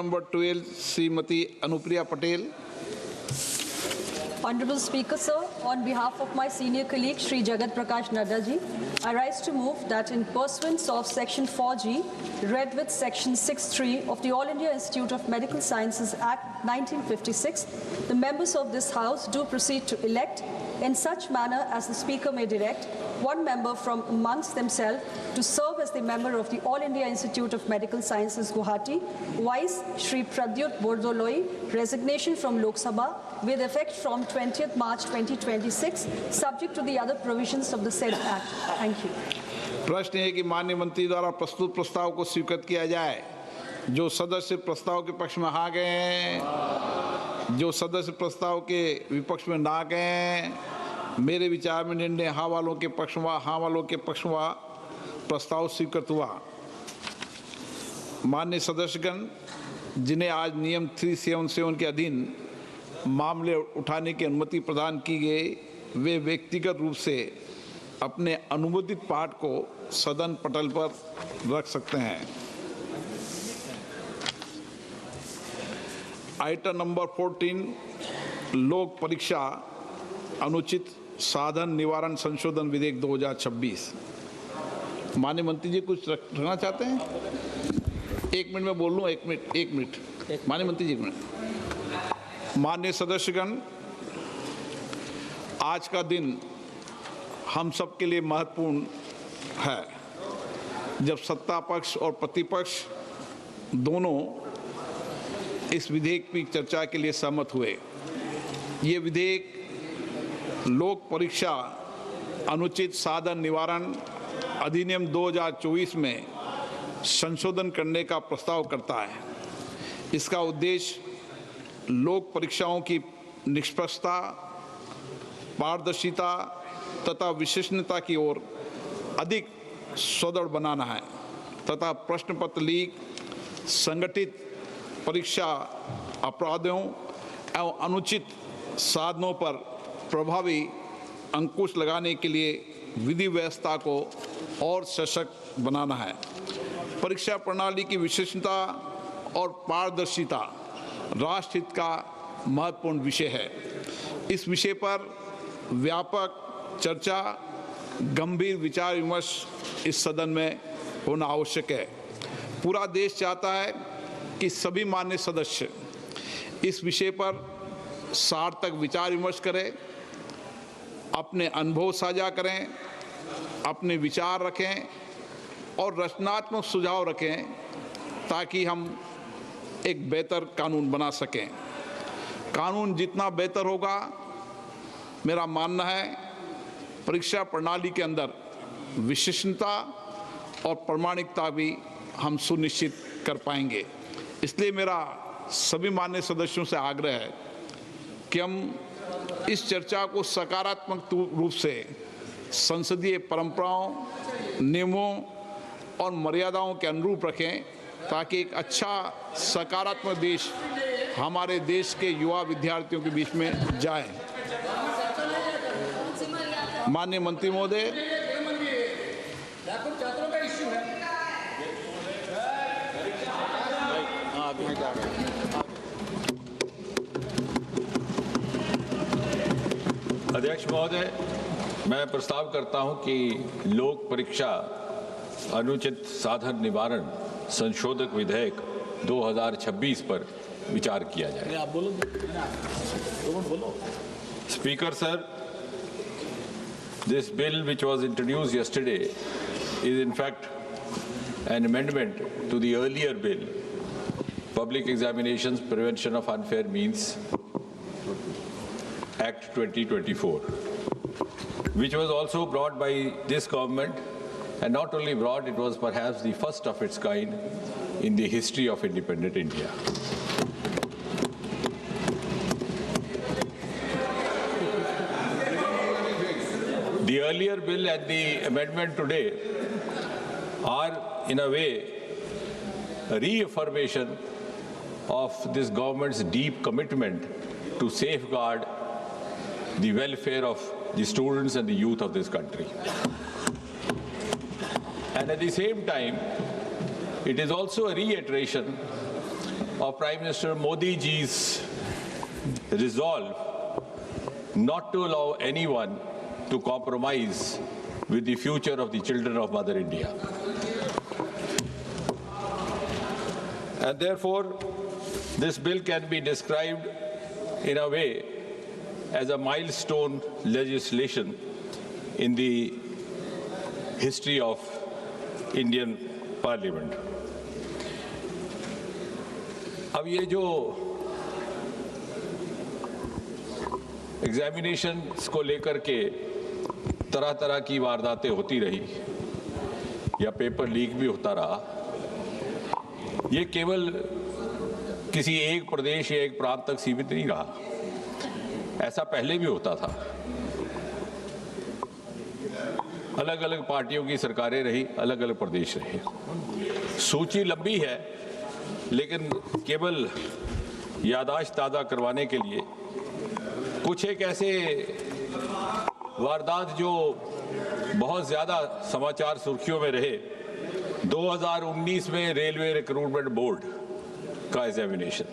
Number 12, Srimati Anupriya Patel. Honorable Speaker, sir, on behalf of my senior colleague, Shri Jagat Prakash Nadda ji, I rise to move that in pursuance of Section 4G, read with Section 6.3 of the All India Institute of Medical Sciences Act 1956, the members of this House do proceed to elect, in such manner as the Speaker may direct, one member from amongst themselves to serve as the member of the All India Institute of Medical Sciences, Guwahati, vice Shri Pradyut Bordoloi, resignation from Lok Sabha with effect from 20th March 2026, subject to the other provisions of the said Act. Thank you. प्रश्न है कि माननीय मंत्री द्वारा प्रस्तुत प्रस्ताव को स्वीकृत किया जाए। जो सदस्य प्रस्ताव के पक्ष में हाँ गए हैं, जो सदस्य प्रस्ताव के विपक्ष में ना गए हैं, मेरे विचार में निर्णय हाँ वालों के पक्ष में हाँ वालों के पक्ष में प्रस्ताव स्वीकृत हुआ। माननीय सदस्यगण, जिन्हें आज नियम 377 के अधीन मामले उठाने की अनुमति प्रदान की गई, वे व्यक्तिगत रूप से अपने अनुमोदित पाठ को सदन पटल पर रख सकते हैं। आइटम नंबर 14, लोक परीक्षा अनुचित साधन निवारण संशोधन विधेयक 2026। माननीय मंत्री जी कुछ रखना चाहते हैं? एक मिनट में बोल लूँ, एक मिनट माननीय मंत्री जी, एक मिनट। माननीय सदस्यगण, आज का दिन हम सब के लिए महत्वपूर्ण है, जब सत्ता पक्ष और प्रतिपक्ष दोनों इस विधेयक की चर्चा के लिए सहमत हुए। ये विधेयक लोक परीक्षा अनुचित साधन निवारण अधिनियम 2024 में संशोधन करने का प्रस्ताव करता है। इसका उद्देश्य लोक परीक्षाओं की निष्पक्षता, पारदर्शिता तथा विश्वसनीयता की ओर अधिक सुदृढ़ बनाना है तथा प्रश्न पत्र लीक, संगठित परीक्षा अपराधों एवं अनुचित साधनों पर प्रभावी अंकुश लगाने के लिए विधि व्यवस्था को और सशक्त बनाना है। परीक्षा प्रणाली की विश्वसनीयता और पारदर्शिता राष्ट्र हित का महत्वपूर्ण विषय है। इस विषय पर व्यापक चर्चा, गंभीर विचार विमर्श इस सदन में होना आवश्यक है। पूरा देश चाहता है कि सभी मान्य सदस्य इस विषय पर सार्थक विचार विमर्श करें, अपने अनुभव साझा करें, अपने विचार रखें और रचनात्मक सुझाव रखें, ताकि हम एक बेहतर कानून बना सकें। कानून जितना बेहतर होगा, मेरा मानना है परीक्षा प्रणाली के अंदर विश्वसनीयता और प्रामाणिकता भी हम सुनिश्चित कर पाएंगे। इसलिए मेरा सभी मान्य सदस्यों से आग्रह है कि हम इस चर्चा को सकारात्मक रूप से संसदीय परंपराओं, नियमों और मर्यादाओं के अनुरूप रखें, ताकि एक अच्छा सकारात्मक देश हमारे देश के युवा विद्यार्थियों के बीच में जाए। माननीय मंत्री महोदय, अध्यक्ष महोदय, मैं प्रस्ताव करता हूं कि लोक परीक्षा अनुचित साधन निवारण संशोधक विधेयक 2026 पर विचार किया जाए। आप बोलो। Speaker sir, this bill which was introduced yesterday is in fact an amendment to the earlier bill, Public Examinations Prevention of Unfair Means Act 2024, which was also brought by this government, and not only brought, it was perhaps the first of its kind in the history of independent India. The earlier bill and the amendment today are, in a way, a reaffirmation of this government's deep commitment to safeguard the welfare of the students and the youth of this country. And at the same time, it is also a reiteration of Prime Minister Modi ji's resolve not to allow anyone to compromise with the future of the children of Mother India. And therefore, this bill can be described in a way as a milestone legislation in the history of Indian Parliament. अब ये जो examinations को लेकर के तरह तरह की वारदातें होती रही या पेपर लीक भी होता रहा, ये केवल किसी एक प्रदेश या एक प्रांत तक सीमित नहीं रहा, ऐसा पहले भी होता था। अलग अलग पार्टियों की सरकारें रही, अलग अलग प्रदेश रहे। सूची लंबी है, लेकिन केवल याददाश्त ताज़ा करवाने के लिए कुछ एक ऐसे वारदात जो बहुत ज़्यादा समाचार सुर्खियों में रहे। 2019 में रेलवे रिक्रूटमेंट बोर्ड का एग्जामिनेशन,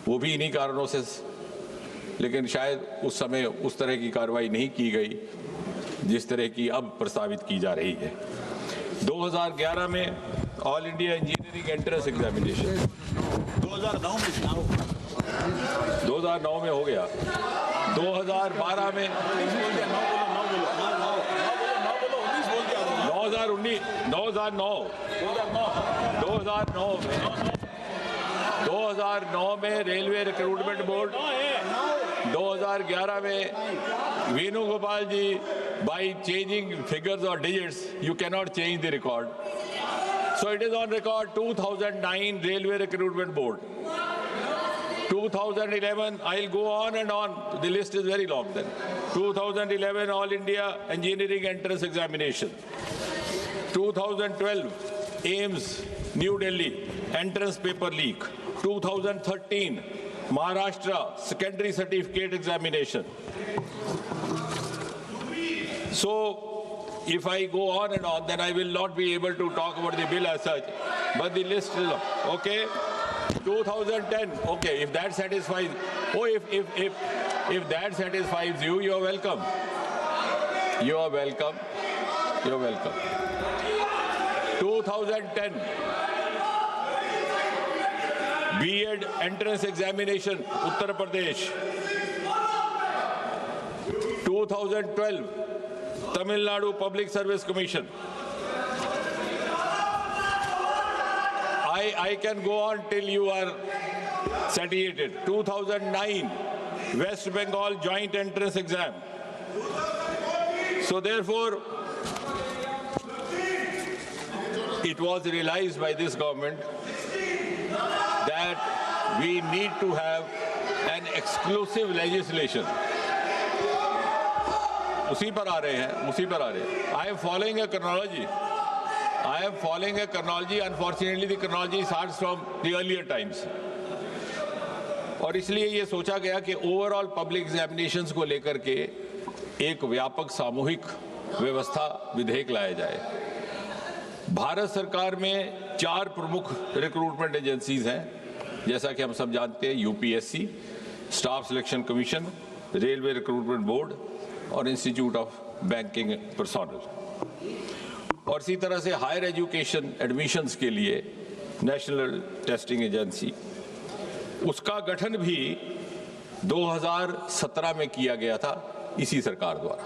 वो भी इन्हीं कारणों से, लेकिन शायद उस समय उस तरह की कार्रवाई नहीं की गई जिस तरह की अब प्रस्तावित की जा रही है। 2011 में all India engineering entrance examination 2009 में हो गया। 2012 में 2009 में रेलवे रिक्रूटमेंट बोर्ड, 2011 में वेणुगोपाल जी, by changing figures or digits, you cannot change the record. So it is on record 2009 Railway Recruitment Board. 2011, I'll go on and on, the list is very long then. 2011 All India Engineering Entrance Examination. 2012 AIMS New Delhi Entrance Paper Leak. 2013 Maharashtra Secondary Certificate Examination. So, if I go on and on, then I will not be able to talk about the bill as such, but the list is okay. 2010, okay, if that satisfies, if that satisfies you, you are welcome. You are welcome. You are welcome. 2010, B.Ed entrance examination, Uttar Pradesh. 2012, Tamil Nadu Public Service Commission. I can go on till you are satiated. 2009, West Bengal Joint Entrance Exam. So therefore, it was realized by this government that we need to have an exclusive legislation. उसी पर आ रहे हैं, I am following a chronology. Unfortunately, the chronology starts from the earlier times. और इसलिए ये सोचा गया कि ओवरऑल पब्लिक एग्जामिनेशंस को लेकर के एक व्यापक सामूहिक व्यवस्था विधेयक लाया जाए। भारत सरकार में 4 प्रमुख रिक्रूटमेंट एजेंसीज हैं, जैसा कि हम सब जानते हैं, UPSC, staff selection commission, railway recruitment board और इंस्टीट्यूट ऑफ बैंकिंग पर्सोनल। और इसी तरह से हायर एजुकेशन एडमिशन्स के लिए नेशनल टेस्टिंग एजेंसी, उसका गठन भी 2017 में किया गया था इसी सरकार द्वारा।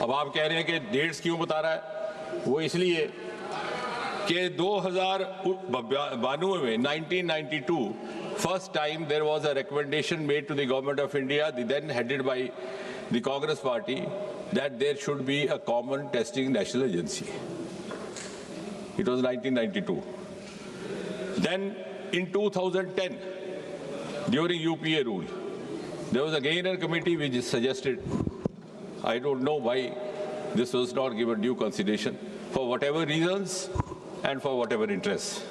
अब आप कह रहे हैं कि डेट्स क्यों बता रहा है, वो इसलिए कि 2092 में 1992 first time there was a recommendation made to the government of India, then headed by the Congress party, that there should be a common testing national agency. It was 1992. Then in 2010, during UPA rule, there was again a committee which suggested, I don't know why this was not given due consideration, for whatever reasons and for whatever interests.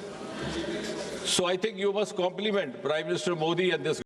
So I think you must compliment Prime Minister Modi and this